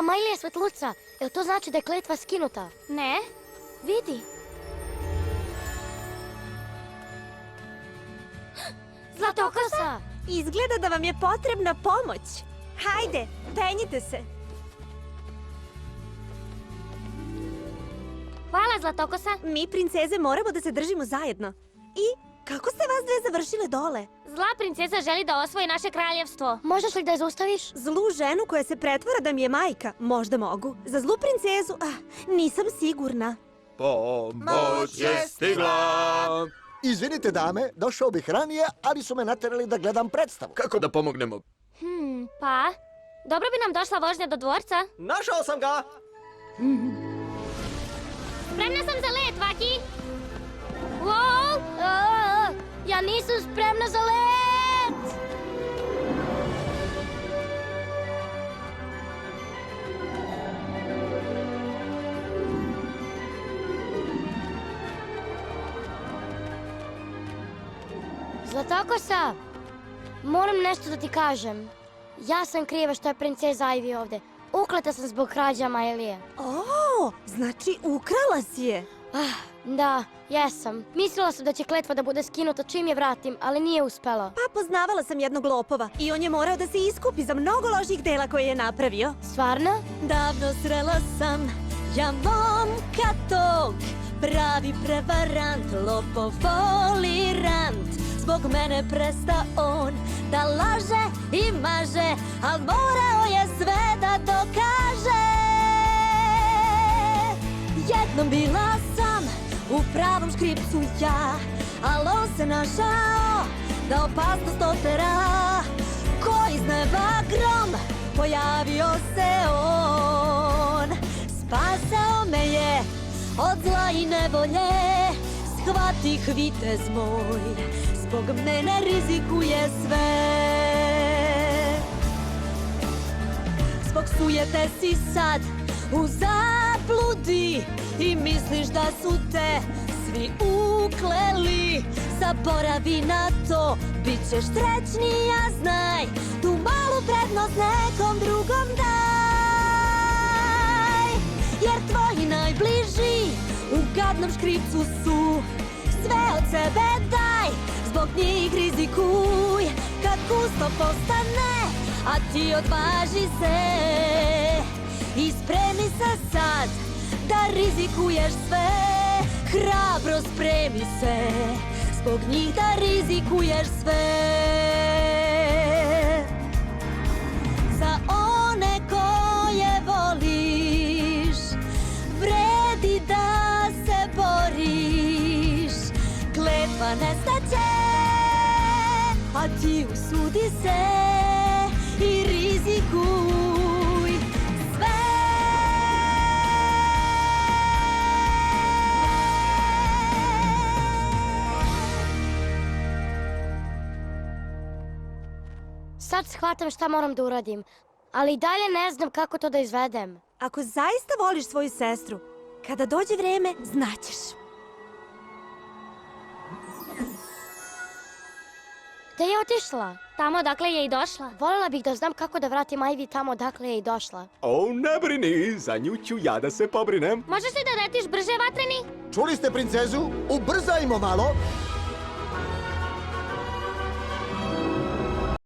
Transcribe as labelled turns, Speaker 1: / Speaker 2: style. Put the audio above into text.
Speaker 1: Amailija Svetluca, jel to znači da je kletva skinuta?
Speaker 2: Ne?
Speaker 1: Vidi. Zlatokosa!
Speaker 3: Izgleda da vam je potrebna pomoć. Hajde, penjite se.
Speaker 2: Hvala, Zlatokosa.
Speaker 3: Mi, princeze, moramo da se držimo zajedno. I kako ste vas dve završile dole?
Speaker 2: Zla princeza želi da osvoji naše kraljevstvo.
Speaker 1: Možeš li da je zaustaviš?
Speaker 3: Zlu ženu koja se pretvara da mi je majka. Možda mogu. Za zlu princezu, nisam sigurna.
Speaker 4: Pomoć je stigla!
Speaker 5: Izvinite, dame, došao bih ranije, ali su me naterali da gledam predstavu.
Speaker 4: Kako da pomognemo?
Speaker 2: Pa? Dobro bi nam došla vožnja do dvorca.
Speaker 4: Našao sam ga!
Speaker 2: Spremna sam za let, Vaki! Wow!
Speaker 1: Ja nisam spremna za let! Zlatokosa, moram nešto da ti kažem. Ja sam kriva što je princeza Ivy ovde. Ukleta sam zbog krađa Amailije.
Speaker 3: O, znači ukrala si je.
Speaker 1: Da, jesam. Mislila sam da će kletva da bude skinuta čim je vratim, ali nije uspelo.
Speaker 3: Pa poznavala sam jednog lopova i on je morao da se iskupi za mnogo loših dela koje je napravio.
Speaker 1: Stvarno?
Speaker 3: Davno srela sam ja momka tog, pravi prevarant, lopov folirant. Zbog mene presta on da laže i maže, al morao je sve da dokaže. Jednom bila sam u pravom škripcu ja, al on se našao da opasnost otera. Ko iz neba grom, pojavio se on. Spasao me je od zla i nevolje, shvatih vitez moj, zbog mene rizikuje sve. Zbog sujete si sad u zabludi i misliš da su te svi ukleli. Zaboravi na to, bit ćeš srećnija, znaj, tu malu prednost nekom drugom daj. Jer tvoji najbliži u gadnom škripcu su, sve od sebe daj, zbog njih rizikuj. Kad gusto postane, a ti odvaži se i spremi se sad da rizikuješ sve. Hrabro spremi se, zbog njih da rizikuješ sve. Za one koje voliš, vredi da se boriš. Kletva nestaće, a ti usudi se i rizikuj sve.
Speaker 1: Sad shvatam šta moram da uradim, ali i dalje ne znam kako to da izvedem.
Speaker 3: Ako zaista voliš svoju sestru, kada dođe vreme, znaćeš.
Speaker 1: Gde je otišla?
Speaker 2: Tamo odakle je i došla.
Speaker 1: Voljela bih da znam kako da vratim Ivy tamo odakle je i došla.
Speaker 4: O, ne brini, za nju ću ja da se pobrinem.
Speaker 2: Možeš li da letiš brže, Vatreni?
Speaker 5: Čuli ste princezu? Ubrzajmo malo!